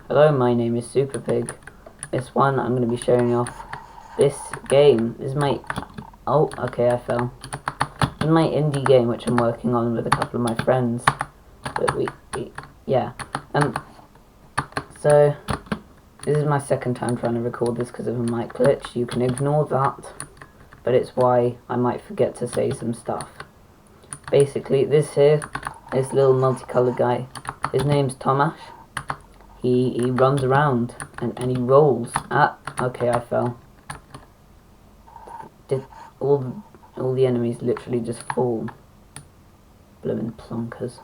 Hello, my name is Super Pig. This one, I'm going to be showing off this game. This is my... Oh, okay, I fell. This is my indie game, which I'm working on with a couple of my friends. But yeah. So, this is my second time trying to record this because of a mic glitch. You can ignore that, but it's why I might forget to say some stuff. Basically, this little multicolored guy, his name's TOMASZ. He runs around and he rolls. Okay, I fell. Did all the enemies literally just fall? Bloomin' plonkers.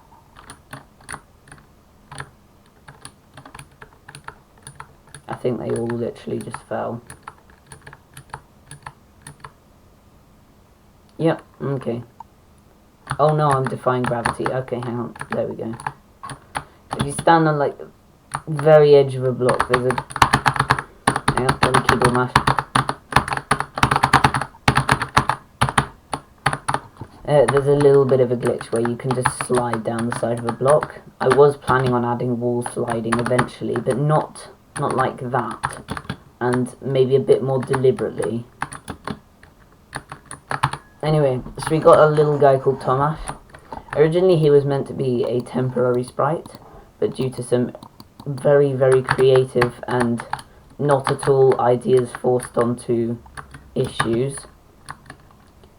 I think they all literally just fell. Yep, okay. Oh no, I'm defying gravity. Okay, hang on. There we go. If you stand on like the very edge of a block, there's a... Hang on, let me keyboard mash. There's a little bit of a glitch where you can just slide down the side of a block. I was planning on adding wall sliding eventually, but not like that, and maybe a bit more deliberately. Anyway, so we got a little guy called TOMASZ. Originally he was meant to be a temporary sprite, but due to some very, very creative and not at all ideas forced onto issues,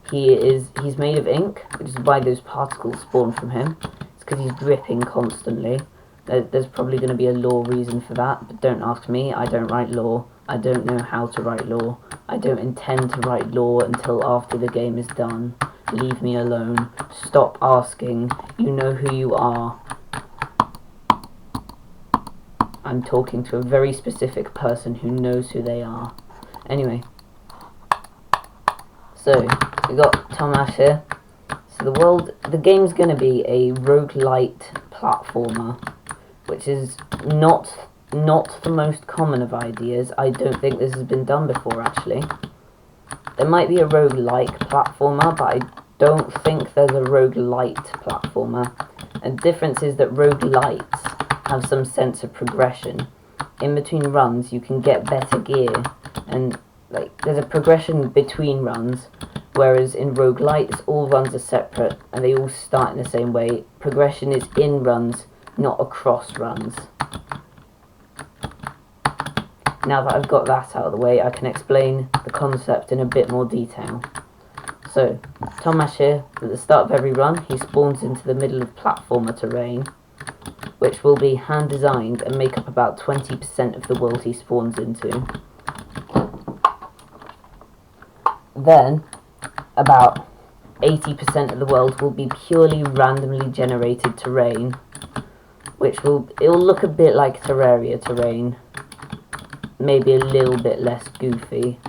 he's made of ink, which is why those particles spawn from him. It's because he's dripping constantly. There's probably going to be a law reason for that, but don't ask me. I don't write law. I don't know how to write law. I don't intend to write law until after the game is done. Leave me alone. Stop asking. You know who you are. I'm talking to a very specific person who knows who they are. Anyway. So, we got TOMASZ here. So the game's going to be a roguelike platformer, which is not the most common of ideas. I don't think this has been done before, actually. There might be a roguelike platformer, but I don't think there's a roguelite platformer. And the difference is that roguelikes have some sense of progression. In between runs, you can get better gear, and like there's a progression between runs, whereas in roguelikes, all runs are separate, and they all start in the same way. Progression is in runs, not across runs. Now that I've got that out of the way, I can explain the concept in a bit more detail. So, TOMASZ here, at the start of every run, he spawns into the middle of platformer terrain, which will be hand-designed and make up about 20% of the world he spawns into. Then, about 80% of the world will be purely randomly generated terrain, it'll look a bit like Terraria terrain, maybe a little bit less goofy.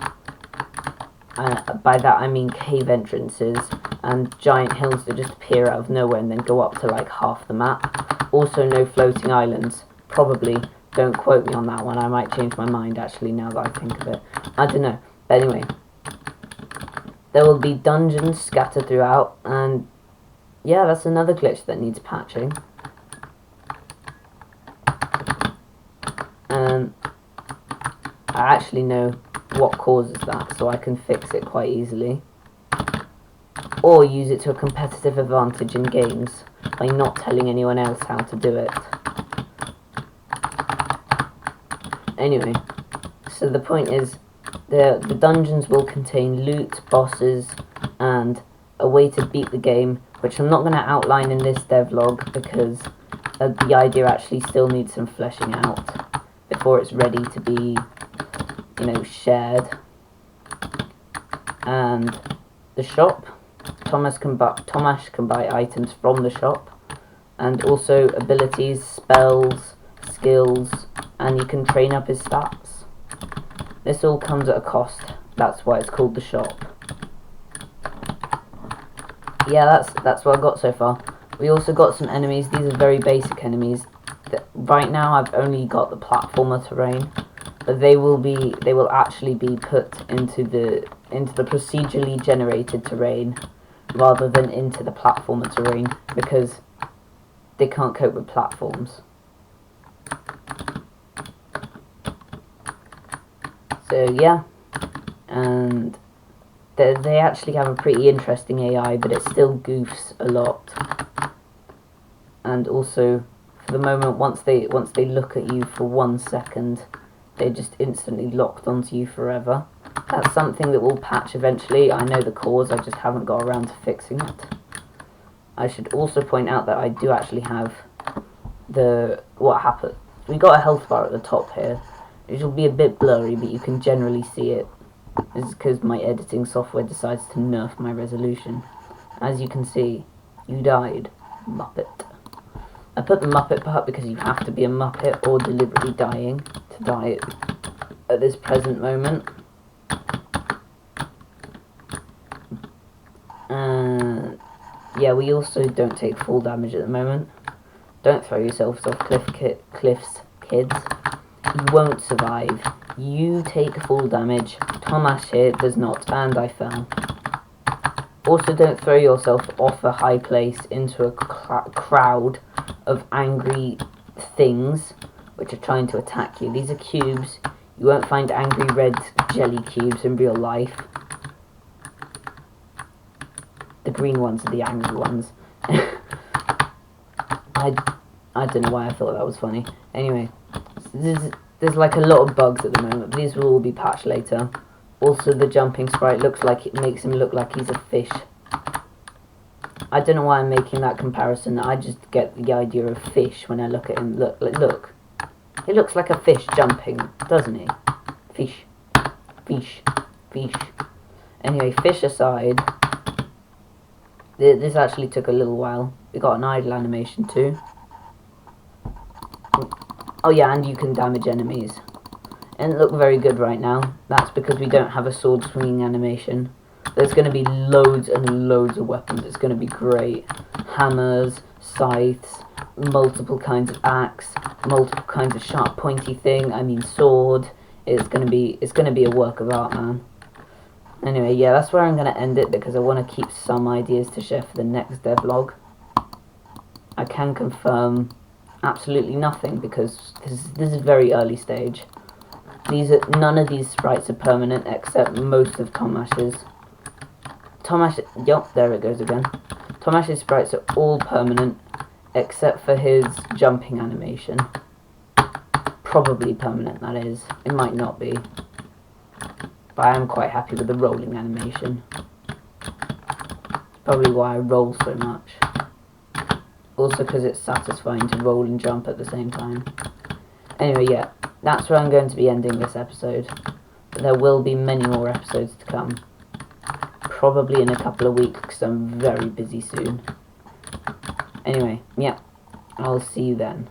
By that I mean cave entrances and giant hills that just appear out of nowhere and then go up to like half the map. Also no floating islands, probably. Don't quote me on that one, I might change my mind actually now that I think of it. I don't know, but anyway. There will be dungeons scattered throughout, and yeah, that's another glitch that needs patching. I actually know what causes that, so I can fix it quite easily. Or use it to a competitive advantage in games by not telling anyone else how to do it. Anyway, so the point is, the dungeons will contain loot, bosses, and a way to beat the game, which I'm not going to outline in this devlog because the idea actually still needs some fleshing out before it's ready to be, shared. And the shop, TOMASZ can buy items from the shop, and also abilities, spells, skills, and you can train up his stats. This all comes at a cost, that's why it's called the shop. Yeah, that's what I got so far. We also got some enemies. These are very basic enemies. Right now I've only got the platformer terrain, but they will actually be put into the procedurally generated terrain rather than into the platformer terrain because they can't cope with platforms. So yeah, and they actually have a pretty interesting AI, but it still goofs a lot. And also, for the moment, once they look at you for 1 second, they're just instantly locked onto you forever. That's something that will patch eventually. I know the cause, I just haven't got around to fixing it. I should also point out that I do actually have what happened. We got a health bar at the top here. It will be a bit blurry, but you can generally see it. This is because my editing software decides to nerf my resolution. As you can see, you died, Muppet. I put the Muppet part because you have to be a Muppet or deliberately dying to die at this present moment. Yeah, we also don't take full damage at the moment. Don't throw yourselves off cliffs, kids. You won't survive. You take full damage. TOMASZ here does not, and I fell. Also, don't throw yourself off a high place into a crowd of angry things which are trying to attack you. These are cubes. You won't find angry red jelly cubes in real life. The green ones are the angry ones. I don't know why I thought that was funny. Anyway, there's like a lot of bugs at the moment, but these will all be patched later. Also, the jumping sprite looks like it makes him look like he's a fish. I don't know why I'm making that comparison. I just get the idea of fish when I look at him. Look. He looks like a fish jumping, doesn't he? Fish. Fish. Fish. Anyway, fish aside, this actually took a little while. We got an idle animation too. Oh yeah, and you can damage enemies. And look very good right now. That's because we don't have a sword swinging animation. There's going to be loads and loads of weapons. It's going to be great. Hammers, scythes, multiple kinds of axe, multiple kinds of sharp pointy thing. I mean sword. It's going to be a work of art, man. Anyway, yeah, that's where I'm going to end it because I want to keep some ideas to share for the next devlog. I can confirm absolutely nothing because this is very early stage. None of these sprites are permanent except most of TOMASZ's. Yup, there it goes again. TOMASZ's sprites are all permanent except for his jumping animation. Probably permanent, that is. It might not be. But I am quite happy with the rolling animation. Probably why I roll so much. Also because it's satisfying to roll and jump at the same time. Anyway, yeah, that's where I'm going to be ending this episode. But there will be many more episodes to come. Probably in a couple of weeks because I'm very busy soon. Anyway, yeah, I'll see you then.